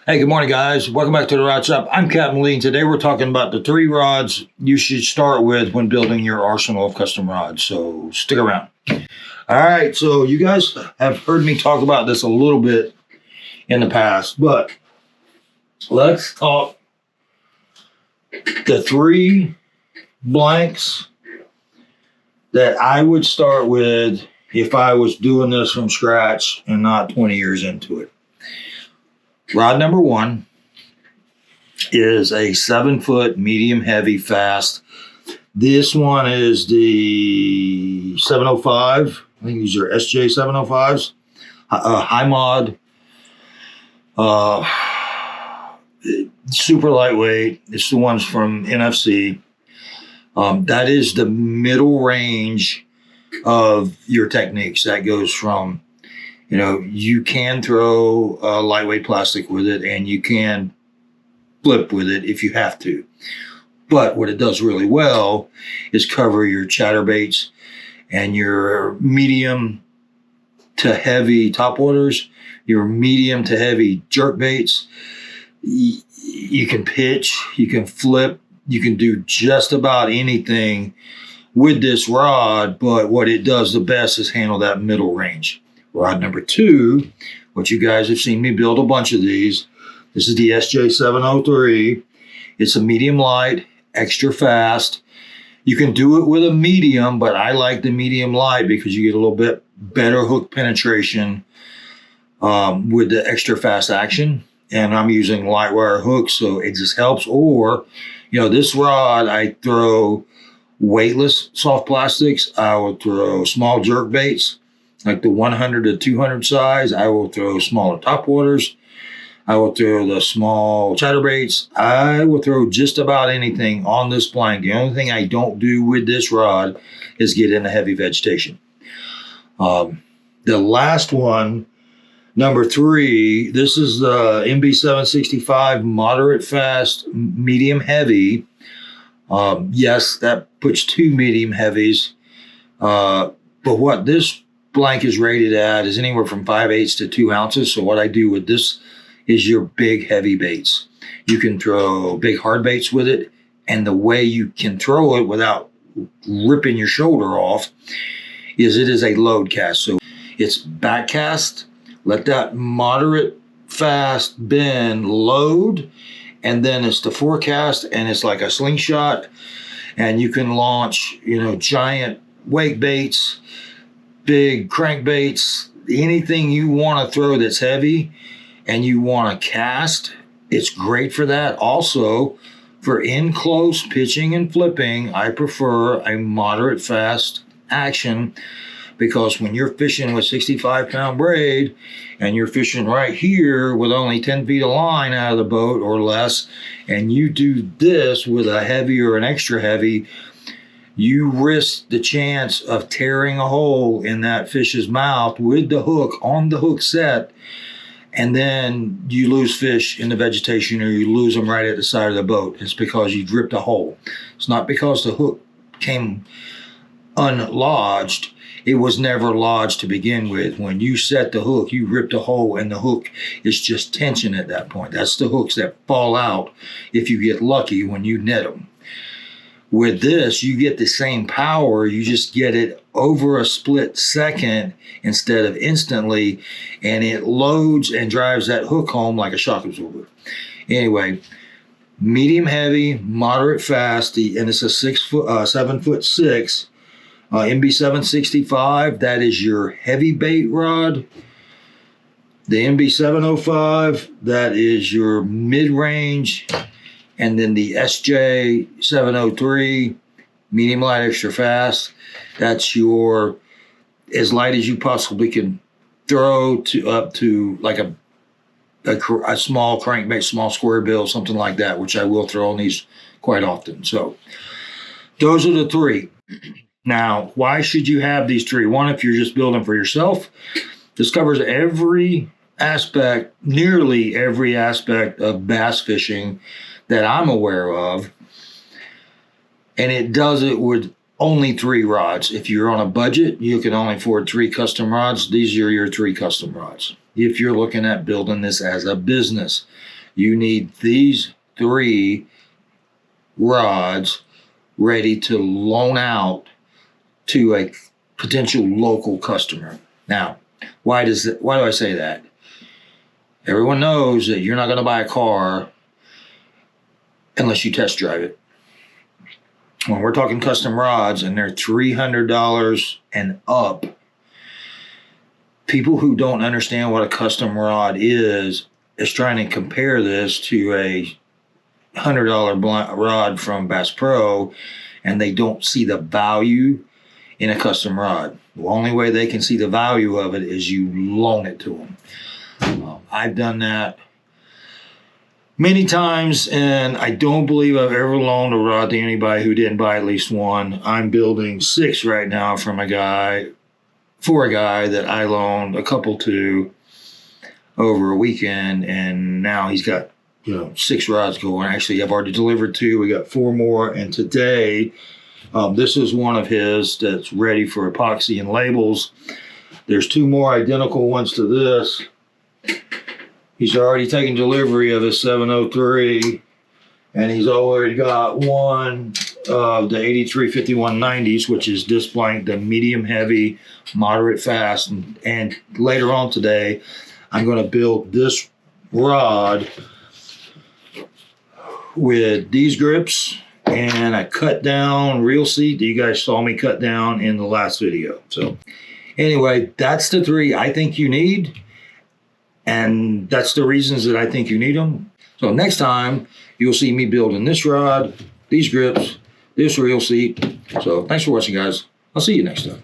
Hey, good morning, guys. Welcome back to the Rod Shop. I'm Captain Lee, and today we're talking about the 3 rods you should start with when building your arsenal of custom rods. So stick around. All right, so you guys have heard me talk about this a little bit in the past, but let's talk the 3 blanks that I would start with if I was doing this from scratch and not 20 years into it. Rod number 1 is a 7-foot medium heavy fast. This one is the 705. I think these are SJ 705s. High mod. Super lightweight. It's the ones from NFC. That is the middle range of your techniques. That goes from, you can throw lightweight plastic with it and you can flip with it if you have to. But what it does really well is cover your chatterbaits and your medium to heavy topwaters, your medium to heavy jerkbaits. You can pitch, you can flip, you can do just about anything with this rod, but what it does the best is handle that middle range. Rod number 2, what you guys have seen me build a bunch of these. This is the SJ 703. It's a medium light, extra fast. You can do it with a medium, but I like the medium light because you get a little bit better hook penetration with the extra fast action. And I'm using light wire hooks, so it just helps. Or, this rod, I throw weightless soft plastics. I will throw small jerk baits, like the 100 to 200 size. I will throw smaller topwaters. I will throw the small chatterbaits. I will throw just about anything on this blank. The only thing I don't do with this rod is get into heavy vegetation. The last one, number 3, this is the MB765 moderate fast, medium heavy. Yes, that puts 2 medium heavies. But what this blank is rated at is anywhere from 5/8 to 2 ounces. So what I do with this is your big heavy baits. You can throw big hard baits with it. And the way you can throw it without ripping your shoulder off is it is a load cast. So it's back cast, let that moderate fast bend load, and then it's the forecast, and it's like a slingshot, and you can launch, giant wake baits, big crankbaits, anything you want to throw that's heavy and you want to cast. It's great for that. Also, for in close pitching and flipping, I prefer a moderate fast action, because when you're fishing with 65-pound braid and you're fishing right here with only 10 feet of line out of the boat or less, and you do this with a heavy or an extra heavy, you risk the chance of tearing a hole in that fish's mouth with the hook on the hook set, and then you lose fish in the vegetation, or you lose them right at the side of the boat. It's because you've ripped a hole. It's not because the hook came unlodged. It was never lodged to begin with. When you set the hook, you ripped a hole, and the hook is just tension at that point. That's the hooks that fall out if you get lucky when you net them. With this, you get the same power. You just get it over a split second instead of instantly, and it loads and drives that hook home like a shock absorber. Anyway, medium heavy, moderate fast, and it's a 7'6". MB765, that is your heavy bait rod. The MB705, that is your mid-range. And then the SJ 703, medium light, extra fast, that's your as light as you possibly can throw to up to like a small crankbait, small square bill, something like that, which I will throw on these quite often. So those are the 3. Now, why should you have these 3? One, if you're just building for yourself, this covers every aspect, nearly every aspect of bass fishing that I'm aware of. And it does it with only 3 rods. If you're on a budget, you can only afford 3 custom rods. These are your 3 custom rods. If you're looking at building this as a business, You need these 3 rods ready to loan out to a potential local customer. Now, why do I say that? Everyone knows that you're not going to buy a car unless you test drive it. When we're talking custom rods and they're $300 and up, people who don't understand what a custom rod is trying to compare this to a $100 rod from Bass Pro, and they don't see the value in a custom rod. The only way they can see the value of it is you loan it to them. I've done that many times, and I don't believe I've ever loaned a rod to anybody who didn't buy at least one. I'm building 6 right now for a guy that I loaned a couple to over a weekend, and now he's got 6 rods going. Actually, I've already delivered 2. We got 4 more, and today this is one of his that's ready for epoxy and labels. There's 2 more identical ones to this. He's already taken delivery of his 703, and he's already got one of the 835190s, which is disc blank, the medium heavy, moderate fast. And later on today, I'm going to build this rod with these grips and a cut down reel seat that you guys saw me cut down in the last video. So anyway, that's the 3 I think you need. And that's the reasons that I think you need them. So next time, you'll see me building this rod, these grips, this reel seat. So thanks for watching, guys. I'll see you next time.